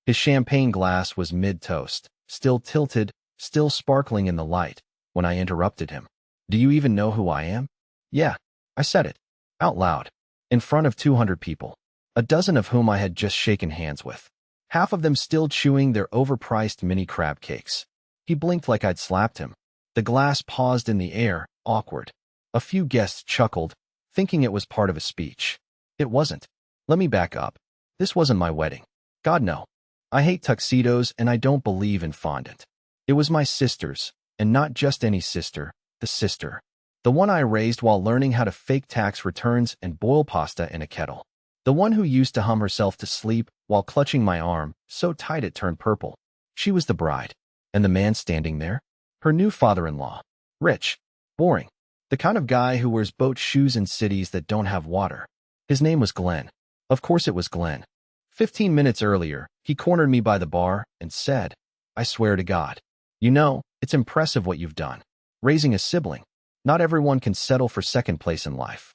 His champagne glass was mid-toast, still tilted, still sparkling in the light, when I interrupted him. "Do you even know who I am?" "Yeah," I said it, out loud, in front of 200 people, a dozen of whom I had just shaken hands with, half of them still chewing their overpriced mini crab cakes. He blinked like I'd slapped him. The glass paused in the air, awkward. A few guests chuckled, thinking it was part of a speech. It wasn't. Let me back up. This wasn't my wedding. God, no. I hate tuxedos and I don't believe in fondant. It was my sister's, and not just any sister, the sister. The one I raised while learning how to fake tax returns and boil pasta in a kettle. The one who used to hum herself to sleep while clutching my arm, so tight it turned purple. She was the bride. And the man standing there? Her new father-in-law. Rich. Boring. The kind of guy who wears boat shoes in cities that don't have water. His name was Glenn. Of course it was Glenn. 15 minutes earlier, he cornered me by the bar and said, "I swear to God. You know, it's impressive what you've done. Raising a sibling. Not everyone can settle for second place in life."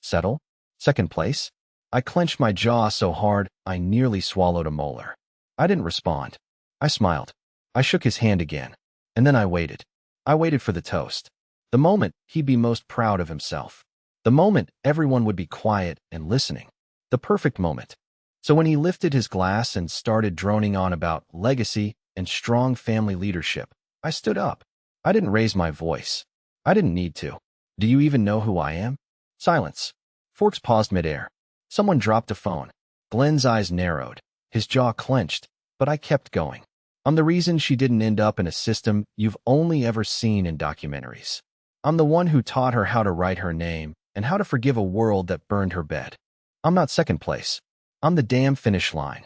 Settle? Second place? I clenched my jaw so hard I nearly swallowed a molar. I didn't respond. I smiled. I shook his hand again. And then I waited. I waited for the toast. The moment he'd be most proud of himself. The moment everyone would be quiet and listening. The perfect moment. So when he lifted his glass and started droning on about legacy and strong family leadership, I stood up. I didn't raise my voice. I didn't need to. "Do you even know who I am?" Silence. Forks paused midair. Someone dropped a phone. Glenn's eyes narrowed. His jaw clenched, but I kept going. "I'm the reason she didn't end up in a system you've only ever seen in documentaries. I'm the one who taught her how to write her name and how to forgive a world that burned her bed. I'm not second place. I'm the damn finish line."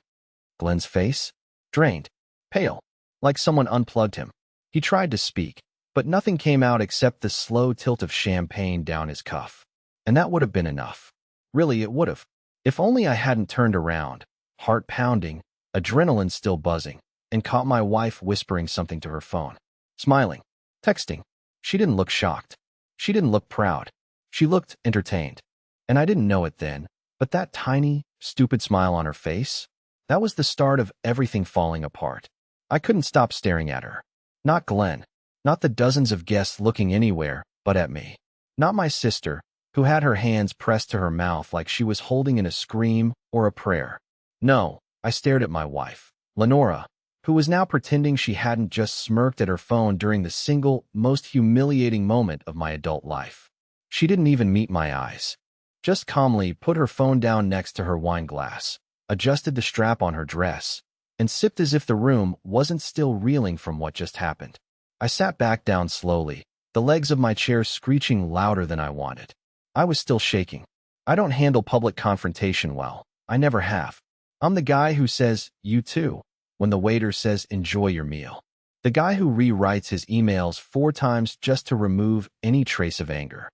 Glenn's face? Drained. Pale. Like someone unplugged him. He tried to speak, but nothing came out except the slow tilt of champagne down his cuff. And that would have been enough. Really, it would have. If only I hadn't turned around, heart pounding, adrenaline still buzzing, and caught my wife whispering something to her phone. Smiling. Texting. She didn't look shocked. She didn't look proud. She looked entertained. And I didn't know it then, but that tiny, stupid smile on her face, that was the start of everything falling apart. I couldn't stop staring at her. Not Glenn. Not the dozens of guests looking anywhere but at me. Not my sister, who had her hands pressed to her mouth like she was holding in a scream or a prayer. No, I stared at my wife, Lenora, who was now pretending she hadn't just smirked at her phone during the single, most humiliating moment of my adult life. She didn't even meet my eyes. Just calmly put her phone down next to her wine glass, adjusted the strap on her dress, and sipped as if the room wasn't still reeling from what just happened. I sat back down slowly, the legs of my chair screeching louder than I wanted. I was still shaking. I don't handle public confrontation well. I never have. I'm the guy who says, "You too," when the waiter says, "Enjoy your meal." The guy who rewrites his emails 4 times just to remove any trace of anger.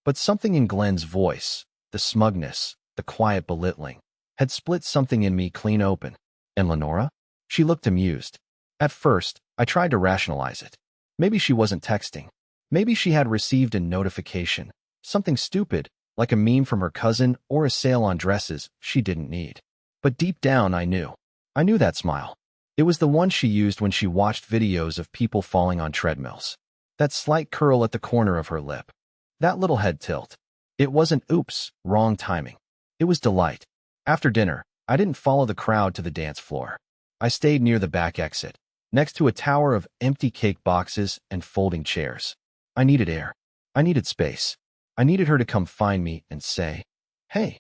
But something in Glenn's voice, the smugness, the quiet belittling, had split something in me clean open. And Lenora? She looked amused. At first, I tried to rationalize it. Maybe she wasn't texting. Maybe she had received a notification. Something stupid, like a meme from her cousin or a sale on dresses she didn't need. But deep down, I knew. I knew that smile. It was the one she used when she watched videos of people falling on treadmills. That slight curl at the corner of her lip. That little head tilt. It wasn't oops, wrong timing. It was delight. After dinner, I didn't follow the crowd to the dance floor. I stayed near the back exit, next to a tower of empty cake boxes and folding chairs. I needed air. I needed space. I needed her to come find me and say, "Hey,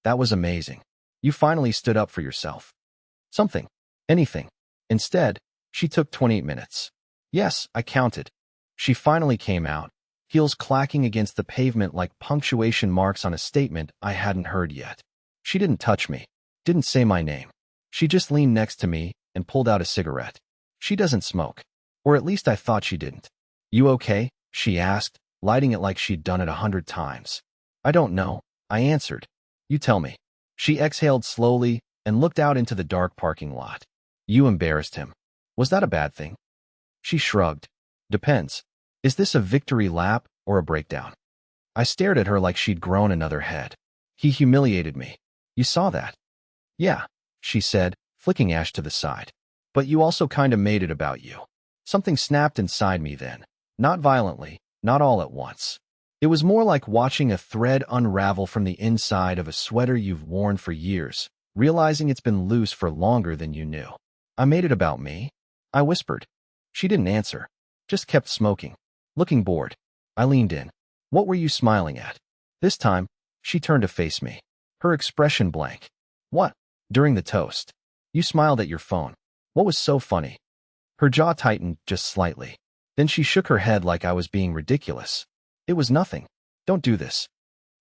that was amazing. You finally stood up for yourself." Something. Anything. Instead, she took 28 minutes. Yes, I counted. She finally came out, heels clacking against the pavement like punctuation marks on a statement I hadn't heard yet. She didn't touch me, didn't say my name. She just leaned next to me and pulled out a cigarette. She doesn't smoke. Or at least I thought she didn't. "You okay?" she asked, lighting it like she'd done it 100 times. "I don't know," I answered. "You tell me." She exhaled slowly and looked out into the dark parking lot. "You embarrassed him. Was that a bad thing?" She shrugged. "Depends. Is this a victory lap or a breakdown?" I stared at her like she'd grown another head. "He humiliated me. You saw that?" "Yeah," she said, flicking ash to the side. But you also kinda made it about you. Something snapped inside me then. Not violently, not all at once. It was more like watching a thread unravel from the inside of a sweater you've worn for years, realizing it's been loose for longer than you knew. I made it about me? I whispered. She didn't answer, just kept smoking, looking bored. I leaned in. What were you smiling at? This time, she turned to face me, her expression blank. What? During the toast. You smiled at your phone. What was so funny? Her jaw tightened just slightly. Then she shook her head like I was being ridiculous. It was nothing. Don't do this.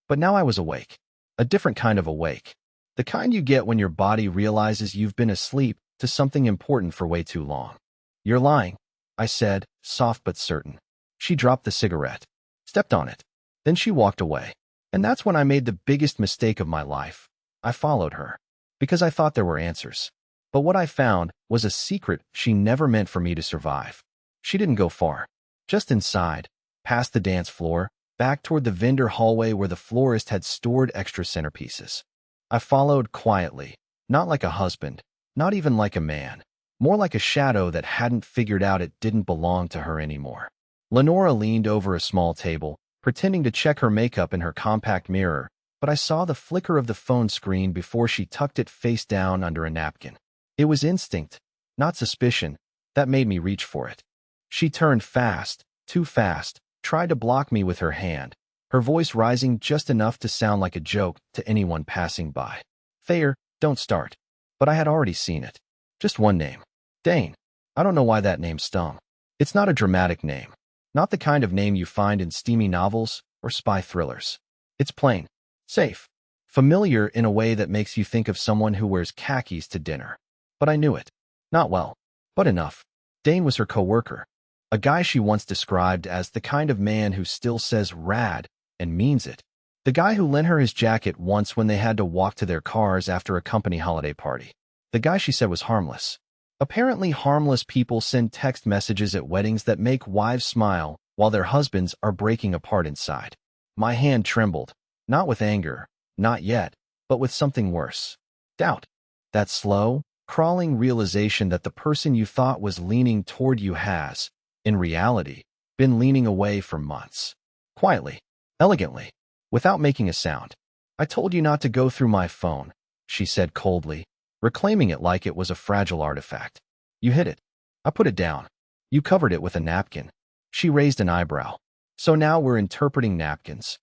But now I was awake. A different kind of awake. The kind you get when your body realizes you've been asleep to something important for way too long. You're lying, I said, soft but certain. She dropped the cigarette, stepped on it. Then she walked away. And that's when I made the biggest mistake of my life. I followed her. Because I thought there were answers. But what I found was a secret she never meant for me to survive. She didn't go far. Just inside, past the dance floor, back toward the vendor hallway where the florist had stored extra centerpieces. I followed quietly, not like a husband, not even like a man, more like a shadow that hadn't figured out it didn't belong to her anymore. Lenora leaned over a small table, pretending to check her makeup in her compact mirror, but I saw the flicker of the phone screen before she tucked it face down under a napkin. It was instinct, not suspicion, that made me reach for it. She turned fast, too fast, tried to block me with her hand, her voice rising just enough to sound like a joke to anyone passing by. Thayer, don't start. But I had already seen it. Just one name. Dane. I don't know why that name stung. It's not a dramatic name. Not the kind of name you find in steamy novels or spy thrillers. It's plain, safe, familiar in a way that makes you think of someone who wears khakis to dinner. But I knew it. Not well, but enough. Dane was her coworker. A guy she once described as the kind of man who still says rad and means it. The guy who lent her his jacket once when they had to walk to their cars after a company holiday party. The guy she said was harmless. Apparently harmless people send text messages at weddings that make wives smile while their husbands are breaking apart inside. My hand trembled, not with anger, not yet, but with something worse. Doubt. That slow, crawling realization that the person you thought was leaning toward you has, in reality, been leaning away for months. Quietly, elegantly, without making a sound. I told you not to go through my phone, she said coldly, reclaiming it like it was a fragile artifact. You hid it. I put it down. You covered it with a napkin. She raised an eyebrow. So now we're interpreting napkins.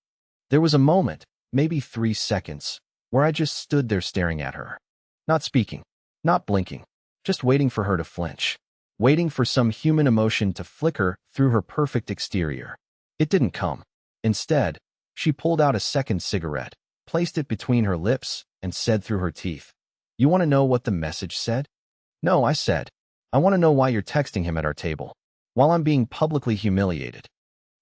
There was a moment, maybe 3 seconds, where I just stood there staring at her. Not speaking, not blinking, just waiting for her to flinch. Waiting for some human emotion to flicker through her perfect exterior. It didn't come. Instead, she pulled out a second cigarette, placed it between her lips, and said through her teeth, You want to know what the message said? No, I said. I want to know why you're texting him at our table, while I'm being publicly humiliated.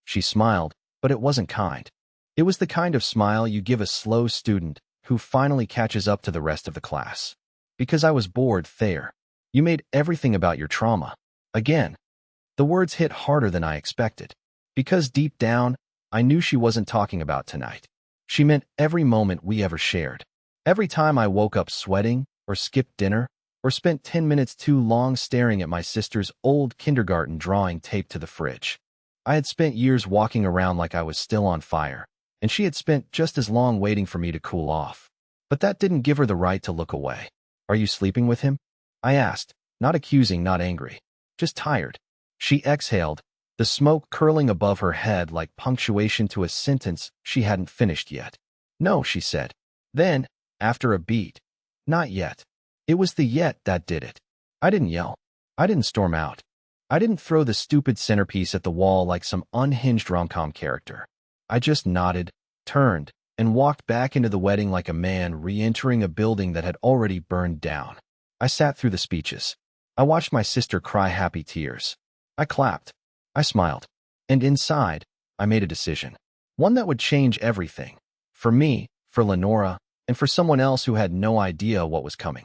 She smiled, but it wasn't kind. It was the kind of smile you give a slow student who finally catches up to the rest of the class. Because I was bored, Thayer. You made everything about your trauma. Again. The words hit harder than I expected. Because deep down, I knew she wasn't talking about tonight. She meant every moment we ever shared. Every time I woke up sweating, or skipped dinner, or spent 10 minutes too long staring at my sister's old kindergarten drawing taped to the fridge. I had spent years walking around like I was still on fire, and she had spent just as long waiting for me to cool off. But that didn't give her the right to look away. Are you sleeping with him? I asked, not accusing, not angry, just tired. She exhaled, the smoke curling above her head like punctuation to a sentence she hadn't finished yet. No, she said. Then, after a beat, not yet. It was the yet that did it. I didn't yell. I didn't storm out. I didn't throw the stupid centerpiece at the wall like some unhinged rom-com character. I just nodded, turned, and walked back into the wedding like a man re-entering a building that had already burned down. I sat through the speeches. I watched my sister cry happy tears. I clapped. I smiled. And inside, I made a decision. One that would change everything. For me, for Lenora, and for someone else who had no idea what was coming.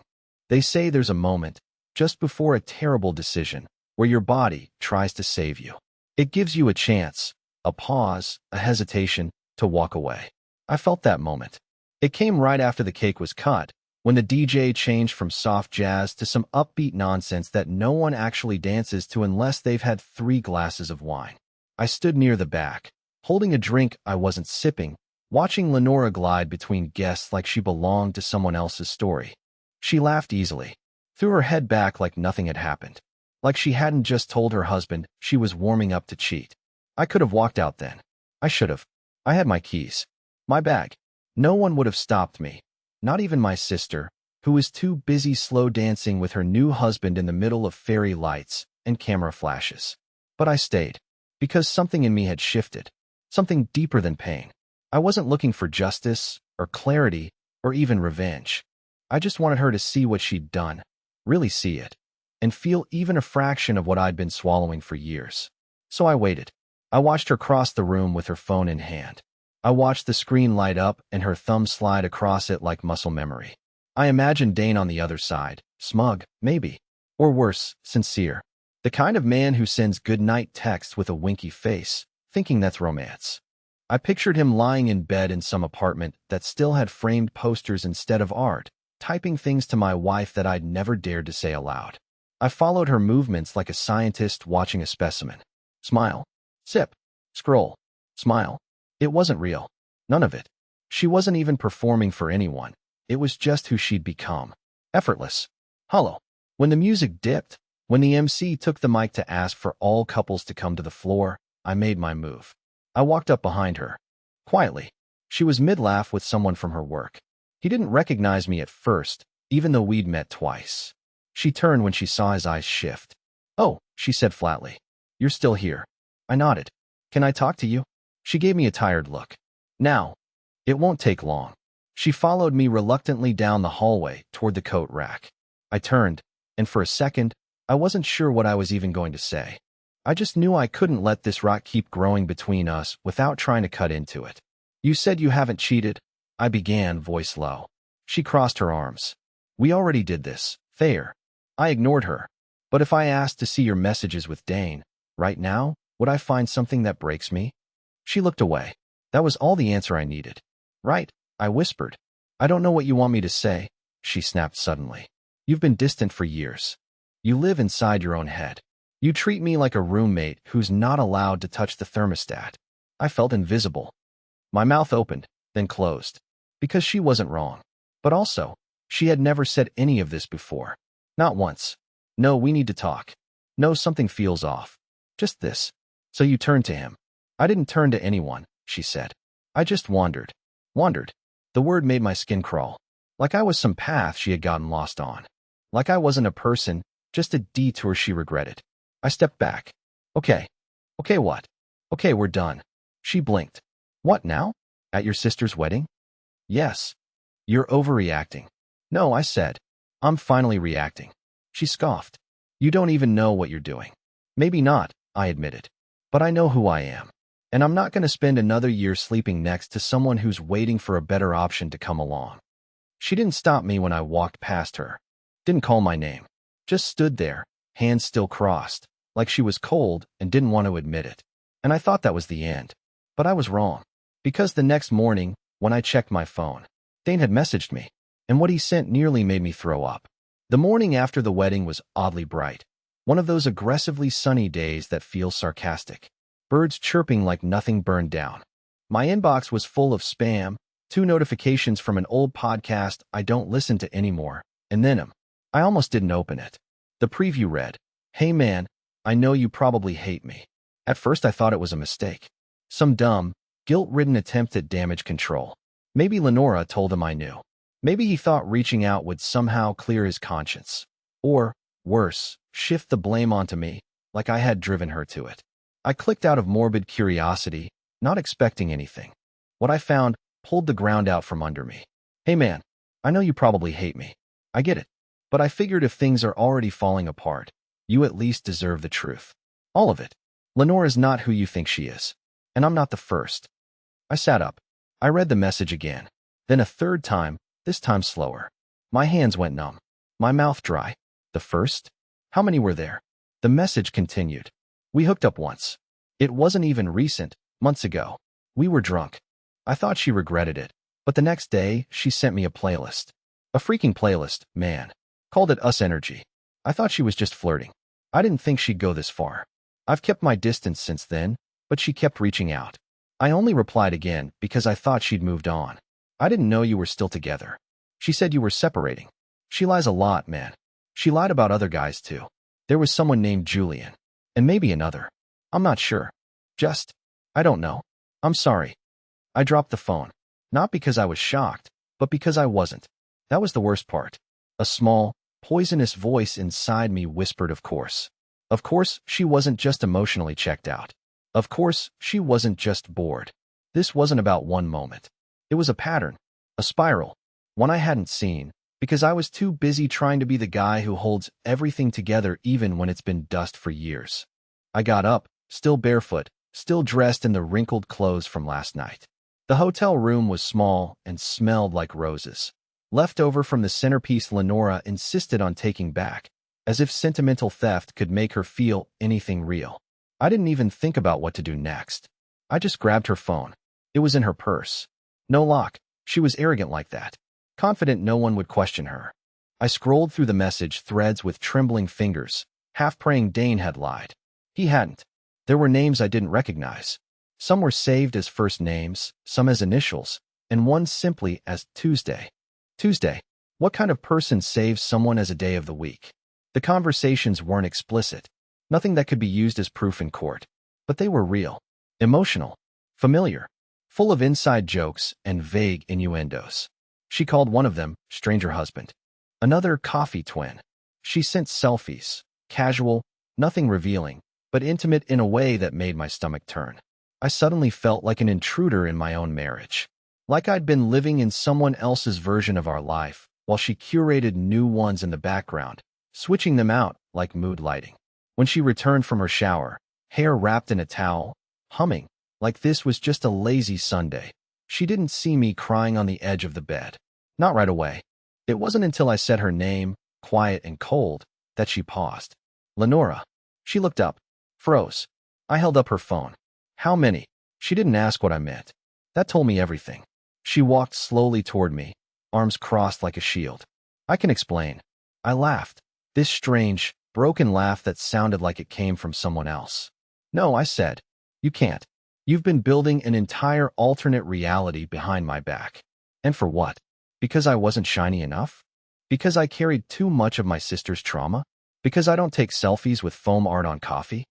They say there's a moment, just before a terrible decision, where your body tries to save you. It gives you a chance, a pause, a hesitation, to walk away. I felt that moment. It came right after the cake was cut, When the DJ changed from soft jazz to some upbeat nonsense that no one actually dances to unless they've had 3 glasses of wine. I stood near the back, holding a drink I wasn't sipping, watching Lenora glide between guests like she belonged to someone else's story. She laughed easily, threw her head back like nothing had happened, like she hadn't just told her husband she was warming up to cheat. I could have walked out then. I should have. I had my keys. My bag. No one would have stopped me. Not even my sister, who was too busy slow dancing with her new husband in the middle of fairy lights and camera flashes. But I stayed, because something in me had shifted, something deeper than pain. I wasn't looking for justice, or clarity, or even revenge. I just wanted her to see what she'd done, really see it, and feel even a fraction of what I'd been swallowing for years. So I waited. I watched her cross the room with her phone in hand. I watched the screen light up and her thumb slide across it like muscle memory. I imagined Dane on the other side, smug, maybe, or worse, sincere. The kind of man who sends goodnight texts with a winky face, thinking that's romance. I pictured him lying in bed in some apartment that still had framed posters instead of art, typing things to my wife that I'd never dared to say aloud. I followed her movements like a scientist watching a specimen. Smile. Sip. Scroll. Smile. It wasn't real. None of it. She wasn't even performing for anyone. It was just who she'd become. Effortless. Hollow. When the music dipped, when the MC took the mic to ask for all couples to come to the floor, I made my move. I walked up behind her. Quietly. She was mid-laugh with someone from her work. He didn't recognize me at first, even though we'd met twice. She turned when she saw his eyes shift. "Oh," she said flatly. "You're still here." I nodded. "Can I talk to you?" She gave me a tired look. "Now. It won't take long." She followed me reluctantly down the hallway toward the coat rack. I turned, and for a second, I wasn't sure what I was even going to say. I just knew I couldn't let this rock keep growing between us without trying to cut into it. "You said you haven't cheated," I began, voice low. She crossed her arms. "We already did this, Thayer." I ignored her. "But if I asked to see your messages with Dane, right now, would I find something that breaks me?" She looked away. That was all the answer I needed. "Right," I whispered. "I don't know what you want me to say," she snapped suddenly. "You've been distant for years. You live inside your own head. You treat me like a roommate who's not allowed to touch the thermostat." I felt invisible. My mouth opened, then closed. Because she wasn't wrong. But also, she had never said any of this before. Not once. "No, we need to talk. No, something feels off. Just this." "So you turned to him." "I didn't turn to anyone," she said. "I just wandered." Wandered. The word made my skin crawl. Like I was some path she had gotten lost on. Like I wasn't a person, just a detour she regretted. I stepped back. "Okay. Okay, what?" "Okay, we're done." She blinked. "What now? At your sister's wedding?" "Yes." "You're overreacting." "No," I said. "I'm finally reacting." She scoffed. "You don't even know what you're doing." "Maybe not," I admitted. "But I know who I am. And I'm not going to spend another year sleeping next to someone who's waiting for a better option to come along." She didn't stop me when I walked past her. Didn't call my name. Just stood there, hands still crossed, like she was cold and didn't want to admit it. And I thought that was the end. But I was wrong. Because the next morning, when I checked my phone, Dane had messaged me, and what he sent nearly made me throw up. The morning after the wedding was oddly bright. One of those aggressively sunny days that feel sarcastic. Birds chirping like nothing burned down. My inbox was full of spam, 2 notifications from an old podcast I don't listen to anymore, and then I almost didn't open it. The preview read, "Hey man, I know you probably hate me." At first I thought it was a mistake. Some dumb, guilt-ridden attempt at damage control. Maybe Lenora told him I knew. Maybe he thought reaching out would somehow clear his conscience. Or, worse, shift the blame onto me, like I had driven her to it. I clicked out of morbid curiosity, not expecting anything. What I found pulled the ground out from under me. "Hey man, I know you probably hate me. I get it. But I figured if things are already falling apart, you at least deserve the truth. All of it. Lenora's not who you think she is. And I'm not the first." I sat up. I read the message again. Then a third time, this time slower. My hands went numb. My mouth dry. "The first? How many were there?" The message continued. "We hooked up once. It wasn't even recent, months ago. We were drunk." I thought she regretted it, but the next day, she sent me a playlist. A freaking playlist, man. Called it Us Energy. I thought she was just flirting. I didn't think she'd go this far. I've kept my distance since then, but she kept reaching out. I only replied again because I thought she'd moved on. I didn't know you were still together. She said you were separating. She lies a lot, man. She lied about other guys too. There was someone named Julian. And maybe another. I'm not sure. I don't know. I'm sorry. I dropped the phone. Not because I was shocked, but because I wasn't. That was the worst part. A small, poisonous voice inside me whispered, of course. Of course, she wasn't just emotionally checked out. Of course, she wasn't just bored. This wasn't about one moment. It was a pattern, a spiral, one I hadn't seen, because I was too busy trying to be the guy who holds everything together even when it's been dust for years. I got up, still barefoot, still dressed in the wrinkled clothes from last night. The hotel room was small and smelled like roses. Left over from the centerpiece Lenora insisted on taking back, as if sentimental theft could make her feel anything real. I didn't even think about what to do next. I just grabbed her phone. It was in her purse. No lock. She was arrogant like that. Confident no one would question her. I scrolled through the message threads with trembling fingers, half praying Dane had lied. He hadn't. There were names I didn't recognize. Some were saved as first names, some as initials, and one simply as Tuesday. Tuesday. What kind of person saves someone as a day of the week? The conversations weren't explicit. Nothing that could be used as proof in court. But they were real, emotional, familiar, full of inside jokes and vague innuendos. She called one of them stranger husband. Another coffee twin. She sent selfies, casual, nothing revealing, but intimate in a way that made my stomach turn. I suddenly felt like an intruder in my own marriage. Like I'd been living in someone else's version of our life, while she curated new ones in the background, switching them out like mood lighting. When she returned from her shower, hair wrapped in a towel, humming, like this was just a lazy Sunday, she didn't see me crying on the edge of the bed. Not right away. It wasn't until I said her name, quiet and cold, that she paused. Lenora. She looked up, froze. I held up her phone. How many? She didn't ask what I meant. That told me everything. She walked slowly toward me, arms crossed like a shield. I can explain. I laughed. This strange, broken laugh that sounded like it came from someone else. No, I said. You can't. You've been building an entire alternate reality behind my back. And for what? Because I wasn't shiny enough? Because I carried too much of my sister's trauma? Because I don't take selfies with foam art on coffee?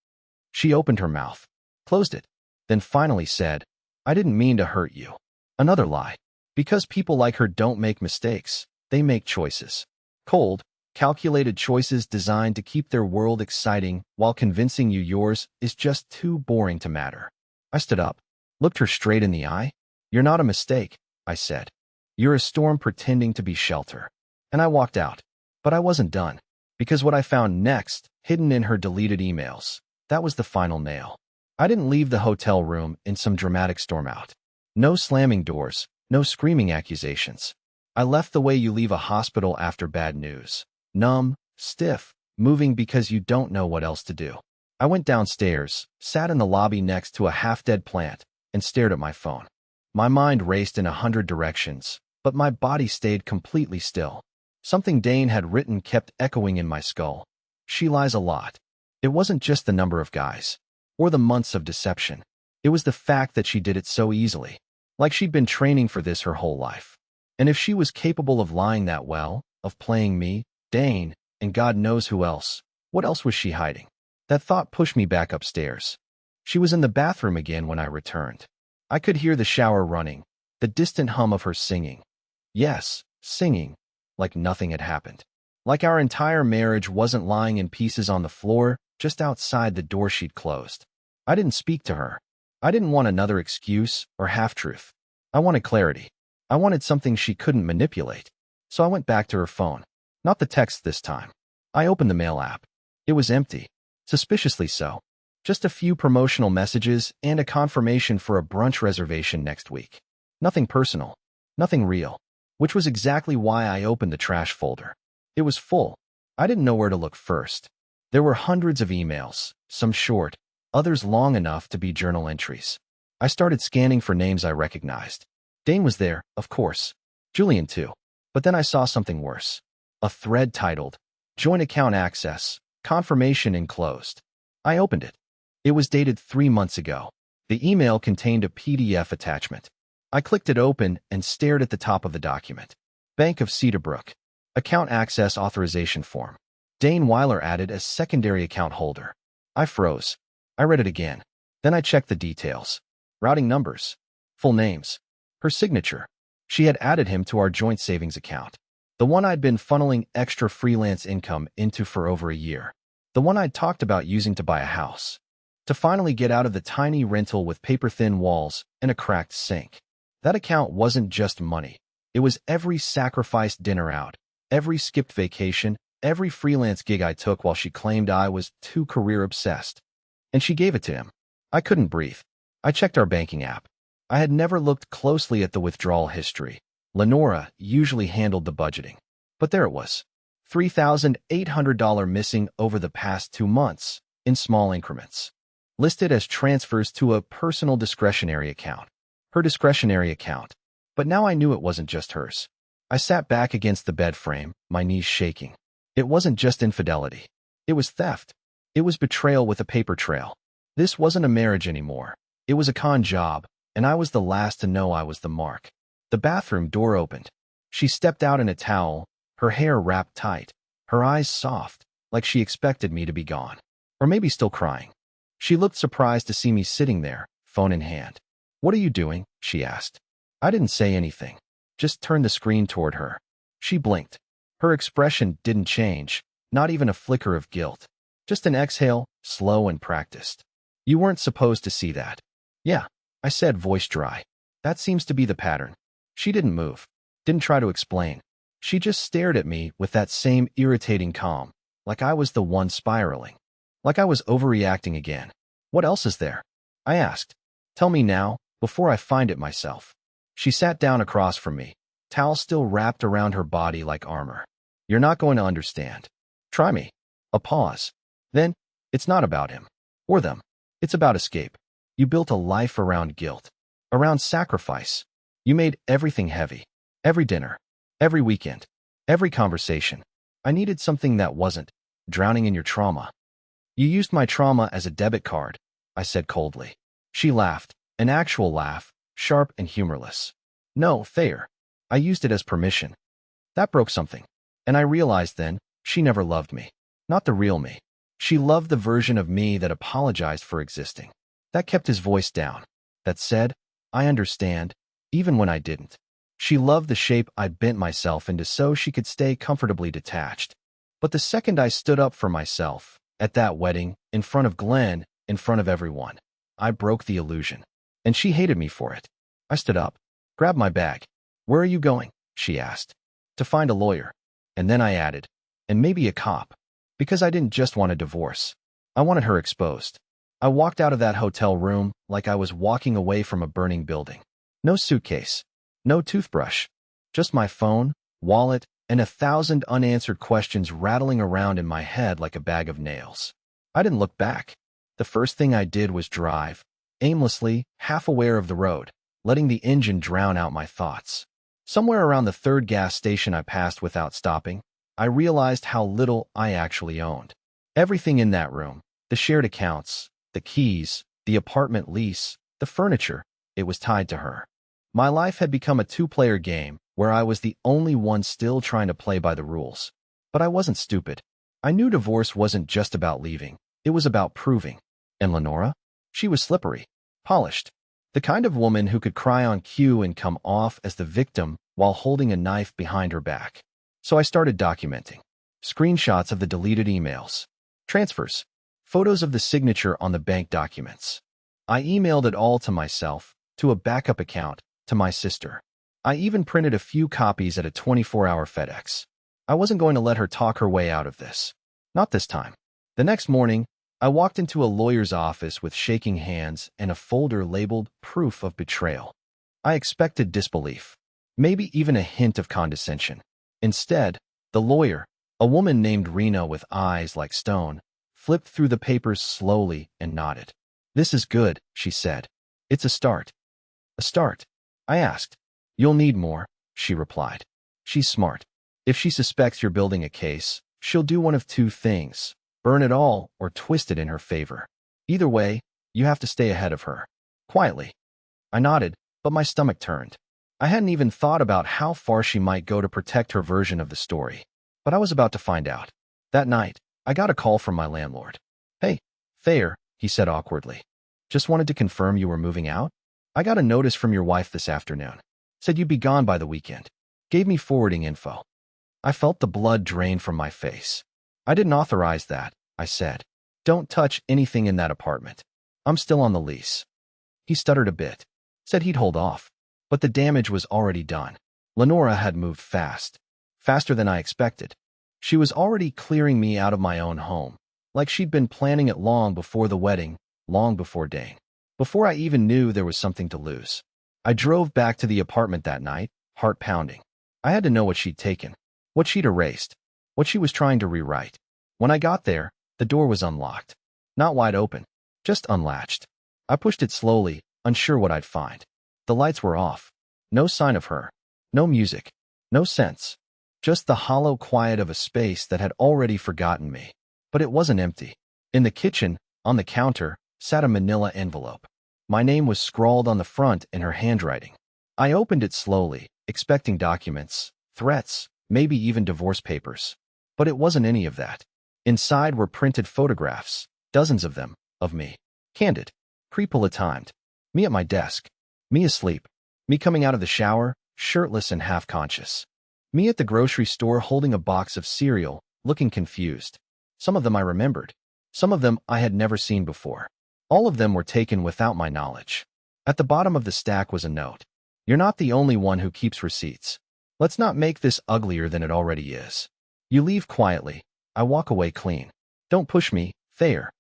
She opened her mouth, closed it, then finally said, I didn't mean to hurt you. Another lie. Because people like her don't make mistakes, they make choices. Cold, calculated choices designed to keep their world exciting while convincing you yours is just too boring to matter. I stood up, looked her straight in the eye. You're not a mistake, I said. You're a storm pretending to be shelter. And I walked out. But I wasn't done. Because what I found next, hidden in her deleted emails, that was the final nail. I didn't leave the hotel room in some dramatic storm out. No slamming doors, no screaming accusations. I left the way you leave a hospital after bad news. Numb, stiff, moving because you don't know what else to do. I went downstairs, sat in the lobby next to a half-dead plant, and stared at my phone. My mind raced in 100 directions, but my body stayed completely still. Something Dane had written kept echoing in my skull. She lies a lot. It wasn't just the number of guys, or the months of deception. It was the fact that she did it so easily, like she'd been training for this her whole life. And if she was capable of lying that well, of playing me, Dane, and God knows who else, what else was she hiding? That thought pushed me back upstairs. She was in the bathroom again when I returned. I could hear the shower running, the distant hum of her singing. Yes, singing, like nothing had happened. Like our entire marriage wasn't lying in pieces on the floor, just outside the door she'd closed. I didn't speak to her. I didn't want another excuse or half-truth. I wanted clarity. I wanted something she couldn't manipulate. So I went back to her phone. Not the text this time. I opened the mail app. It was empty. Suspiciously so. Just a few promotional messages and a confirmation for a brunch reservation next week. Nothing personal. Nothing real. Which was exactly why I opened the trash folder. It was full. I didn't know where to look first. There were hundreds of emails, some short, others long enough to be journal entries. I started scanning for names I recognized. Dane was there, of course. Julian too. But then I saw something worse. A thread titled, Joint Account Access, Confirmation Enclosed. I opened it. It was dated 3 months ago. The email contained a PDF attachment. I clicked it open and stared at the top of the document. Bank of Cedarbrook. Account Access Authorization Form. Dane Weiler added as secondary account holder. I froze. I read it again. Then I checked the details. Routing numbers. Full names. Her signature. She had added him to our joint savings account. The one I'd been funneling extra freelance income into for over a year. The one I'd talked about using to buy a house. To finally get out of the tiny rental with paper-thin walls and a cracked sink. That account wasn't just money. It was every sacrificed dinner out, every skipped vacation, every freelance gig I took while she claimed I was too career-obsessed. And she gave it to him. I couldn't breathe. I checked our banking app. I had never looked closely at the withdrawal history. Lenora usually handled the budgeting. But there it was. $3,800 missing over the past 2 months, in small increments. Listed as transfers to a personal discretionary account. Her discretionary account. But now I knew it wasn't just hers. I sat back against the bed frame, my knees shaking. It wasn't just infidelity. It was theft. It was betrayal with a paper trail. This wasn't a marriage anymore. It was a con job, and I was the last to know I was the mark. The bathroom door opened. She stepped out in a towel, her hair wrapped tight, her eyes soft, like she expected me to be gone. Or maybe still crying. She looked surprised to see me sitting there, phone in hand. "What are you doing?" she asked. I didn't say anything, just turned the screen toward her. She blinked. Her expression didn't change, not even a flicker of guilt. Just an exhale, slow and practiced. "You weren't supposed to see that." "Yeah," I said, voice dry. "That seems to be the pattern." She didn't move, didn't try to explain. She just stared at me with that same irritating calm, like I was the one spiraling. Like I was overreacting again. "What else is there?" I asked. "Tell me now, before I find it myself." She sat down across from me, towel still wrapped around her body like armor. "You're not going to understand. Try me." A pause. Then, "It's not about him. Or them. It's about escape. You built a life around guilt. Around sacrifice. You made everything heavy. Every dinner. Every weekend. Every conversation. I needed something that wasn't drowning in your trauma. You used my trauma as a debit card," I said coldly. She laughed, an actual laugh, sharp and humorless. "No, Thayer. I used it as permission." That broke something. And I realized then, she never loved me. Not the real me. She loved the version of me that apologized for existing. That kept his voice down. That said, "I understand," even when I didn't. She loved the shape I bent myself into so she could stay comfortably detached. But the second I stood up for myself, at that wedding, in front of Glenn, in front of everyone, I broke the illusion. And she hated me for it. I stood up, grabbed my bag. "Where are you going?" she asked. "To find a lawyer." And then I added, "And maybe a cop." Because I didn't just want a divorce. I wanted her exposed. I walked out of that hotel room like I was walking away from a burning building. No suitcase. No toothbrush. Just my phone, wallet, and 1,000 unanswered questions rattling around in my head like a bag of nails. I didn't look back. The first thing I did was drive, aimlessly, half aware of the road, letting the engine drown out my thoughts. Somewhere around the 3rd gas station I passed without stopping, I realized how little I actually owned. Everything in that room, the shared accounts, the keys, the apartment lease, the furniture, it was tied to her. My life had become a 2-player game where I was the only one still trying to play by the rules. But I wasn't stupid. I knew divorce wasn't just about leaving. It was about proving. And Lenora? She was slippery, polished. The kind of woman who could cry on cue and come off as the victim while holding a knife behind her back. So I started documenting. Screenshots of the deleted emails. Transfers. Photos of the signature on the bank documents. I emailed it all to myself, to a backup account, to my sister. I even printed a few copies at a 24-hour FedEx. I wasn't going to let her talk her way out of this. Not this time. The next morning, I walked into a lawyer's office with shaking hands and a folder labeled Proof of Betrayal. I expected disbelief, maybe even a hint of condescension. Instead, the lawyer, a woman named Rena with eyes like stone, flipped through the papers slowly and nodded. "This is good," she said. "It's a start." "A start?" I asked. "You'll need more," she replied. She's smart. If she suspects you're building a case, she'll do one of two things: burn it all or twist it in her favor. Either way, you have to stay ahead of her. Quietly. I nodded, but my stomach turned. I hadn't even thought about how far she might go to protect her version of the story. But I was about to find out. That night, I got a call from my landlord. "Hey, Thayer," he said awkwardly. "Just wanted to confirm you were moving out? I got a notice from your wife this afternoon. Said you'd be gone by the weekend. Gave me forwarding info." I felt the blood drain from my face. "I didn't authorize that," I said. "Don't touch anything in that apartment. I'm still on the lease." He stuttered a bit. Said he'd hold off. But the damage was already done. Lenora had moved fast. Faster than I expected. She was already clearing me out of my own home. Like she'd been planning it long before the wedding, long before Dane. Before I even knew there was something to lose. I drove back to the apartment that night, heart pounding. I had to know what she'd taken. What she'd erased. What she was trying to rewrite. When I got there, the door was unlocked. Not wide open. Just unlatched. I pushed it slowly, unsure what I'd find. The lights were off. No sign of her. No music. No sense. Just the hollow quiet of a space that had already forgotten me. But it wasn't empty. In the kitchen, on the counter, sat a manila envelope. My name was scrawled on the front in her handwriting. I opened it slowly, expecting documents, threats, maybe even divorce papers. But it wasn't any of that. Inside were printed photographs, dozens of them, of me. Candid. Creepily-timed. Me at my desk. Me asleep. Me coming out of the shower, shirtless and half-conscious. Me at the grocery store holding a box of cereal, looking confused. Some of them I remembered. Some of them I had never seen before. All of them were taken without my knowledge. At the bottom of the stack was a note. "You're not the only one who keeps receipts. Let's not make this uglier than it already is. You leave quietly. I walk away clean. Don't push me, Thayer."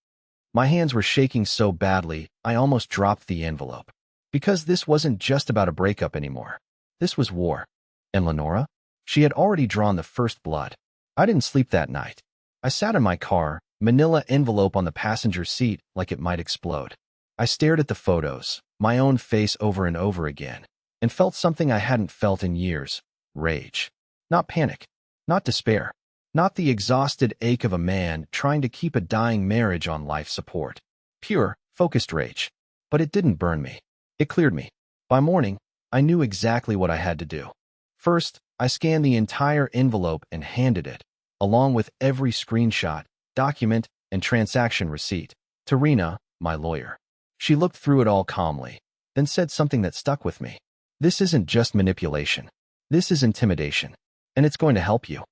My hands were shaking so badly, I almost dropped the envelope. Because this wasn't just about a breakup anymore. This was war. And Lenora? She had already drawn the first blood. I didn't sleep that night. I sat in my car, manila envelope on the passenger seat like it might explode. I stared at the photos, my own face over and over again, and felt something I hadn't felt in years. Rage. Not panic. Not despair. Not the exhausted ache of a man trying to keep a dying marriage on life support. Pure, focused rage. But it didn't burn me. It cleared me. By morning, I knew exactly what I had to do. First, I scanned the entire envelope and handed it, along with every screenshot, document, and transaction receipt, to Rena, my lawyer. She looked through it all calmly, then said something that stuck with me. "This isn't just manipulation. This is intimidation. And it's going to help you."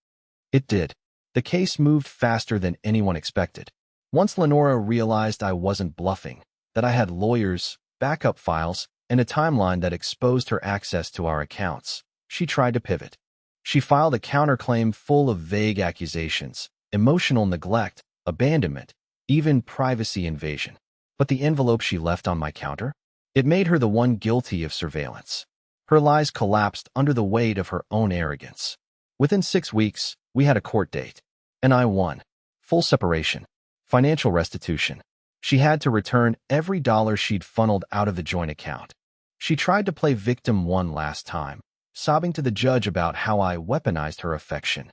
It did. The case moved faster than anyone expected. Once Lenora realized I wasn't bluffing, that I had lawyers, backup files, and a timeline that exposed her access to our accounts, she tried to pivot. She filed a counterclaim full of vague accusations, emotional neglect, abandonment, even privacy invasion. But the envelope she left on my counter? It made her the one guilty of surveillance. Her lies collapsed under the weight of her own arrogance. Within 6 weeks, we had a court date. And I won. Full separation. Financial restitution. She had to return every dollar she'd funneled out of the joint account. She tried to play victim one last time, sobbing to the judge about how I weaponized her affection.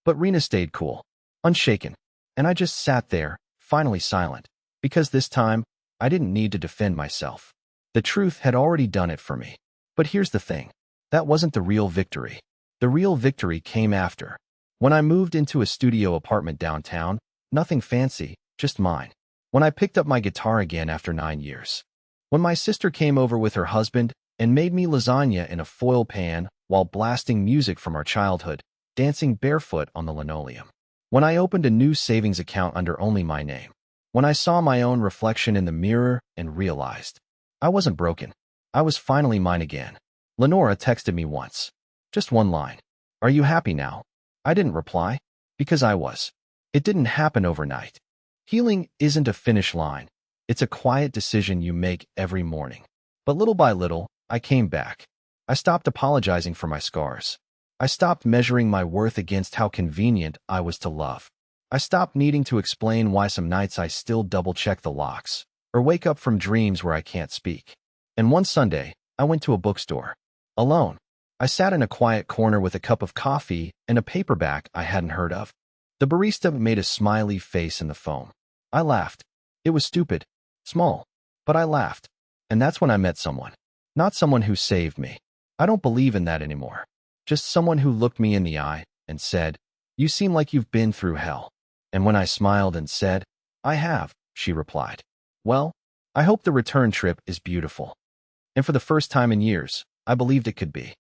But Rena stayed cool, unshaken, and I just sat there, finally silent, because this time, I didn't need to defend myself. The truth had already done it for me. But here's the thing. That wasn't the real victory. The real victory came after. When I moved into a studio apartment downtown, nothing fancy, just mine. When I picked up my guitar again after 9 years. When my sister came over with her husband and made me lasagna in a foil pan while blasting music from our childhood, dancing barefoot on the linoleum. When I opened a new savings account under only my name. When I saw my own reflection in the mirror and realized I wasn't broken. I was finally mine again. Lenora texted me once. Just one line. "Are you happy now?" I didn't reply. Because I was. It didn't happen overnight. Healing isn't a finish line. It's a quiet decision you make every morning. But little by little, I came back. I stopped apologizing for my scars. I stopped measuring my worth against how convenient I was to love. I stopped needing to explain why some nights I still double-check the locks, or wake up from dreams where I can't speak. And one Sunday, I went to a bookstore. Alone. I sat in a quiet corner with a cup of coffee and a paperback I hadn't heard of. The barista made a smiley face in the foam. I laughed. It was stupid, small, but I laughed. And that's when I met someone. Not someone who saved me. I don't believe in that anymore. Just someone who looked me in the eye and said, "You seem like you've been through hell." And when I smiled and said, "I have," she replied, "Well, I hope the return trip is beautiful." And for the first time in years, I believed it could be.